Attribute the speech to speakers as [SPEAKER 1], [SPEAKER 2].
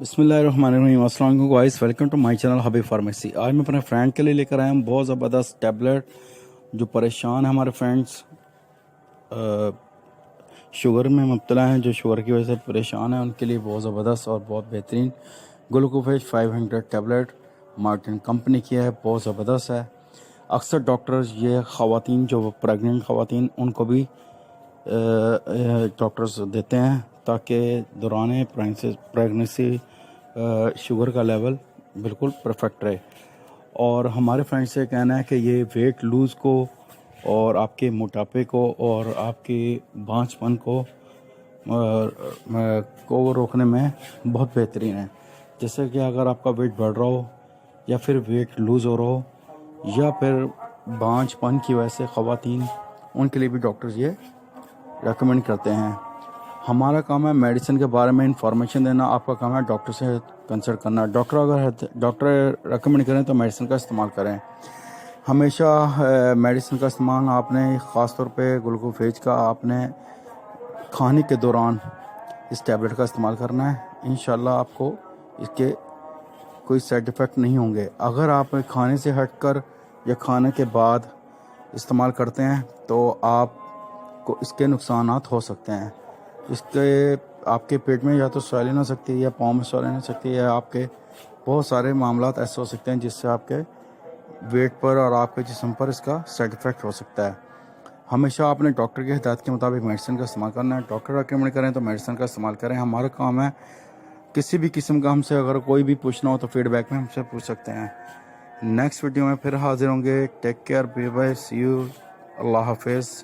[SPEAKER 1] बिस्मिल्लाहिर्रहमानिर्रहीम। अस्सलाम वालेकुम guys, welcome to my channel Habib pharmacy. आज मैं अपने फ्रेंड के लिए लेकर आया हूँ बहुत ज़बरदस्त टैबलेट। जो परेशान है हमारे फ्रेंड्स, शुगर में मुब्तला हैं, जो शुगर की वजह से परेशान हैं, उनके लिए बहुत ज़बरदस्त और बहुत बेहतरीन ग्लूकोफेज 500 टैबलेट मार्टिन कंपनी की है। बहुत ज़बरदस्त है। अक्सर डॉक्टर्स ये ख़वातीन जो प्रेग्नेंट ख़वातीन उनको भी डॉक्टर्स देते हैं ताकि दौरान प्रेगनेंसी शुगर का लेवल बिल्कुल परफेक्ट रहे। और हमारे फ्रेंड से कहना है कि ये वेट लूज़ को और आपके मोटापे को और आपके बांझपन को रोकने में बहुत बेहतरीन है। जैसे कि अगर आपका वेट बढ़ रहा हो या फिर वेट लूज़ हो रहा हो या फिर बांझपन की वजह से ख़वातीन, उनके लिए भी डॉक्टर्स ये रेकमेंड करते हैं। हमारा काम है मेडिसिन के बारे में इंफॉर्मेशन देना, आपका काम है डॉक्टर से कंसल्ट करना। डॉक्टर रेकमेंड करें तो मेडिसिन का इस्तेमाल करें। हमेशा मेडिसिन का इस्तेमाल आपने ख़ास तौर पे ग्लूकोफेज का आपने खाने के दौरान इस टैबलेट का इस्तेमाल करना है। इंशाल्लाह आपको इसके कोई साइड इफ़ेक्ट नहीं होंगे। अगर आप खाने से हटकर या खाने के बाद इस्तेमाल करते हैं तो आपको इसके नुकसानात हो सकते हैं। इसके आपके पेट में या तो स्वेलिंग हो सकती है या पाँव में स्वेलिंग हो सकती है या आपके बहुत सारे मामलात ऐसे हो सकते हैं जिससे आपके वेट पर और आपके जिस्म पर इसका साइड इफ़ेक्ट हो सकता है। हमेशा आपने डॉक्टर की हिदायत के मुताबिक मेडिसिन का इस्तेमाल करना है। डॉक्टर रेकमेंड करें तो मेडिसिन का इस्तेमाल करें। हमारा काम है किसी भी किस्म का हमसे अगर कोई भी पूछना हो तो फीडबैक में हमसे पूछ सकते हैं। नेक्स्ट वीडियो में फिर हाजिर होंगे। Take care, bye bye, see you, अल्लाह हाफिज़।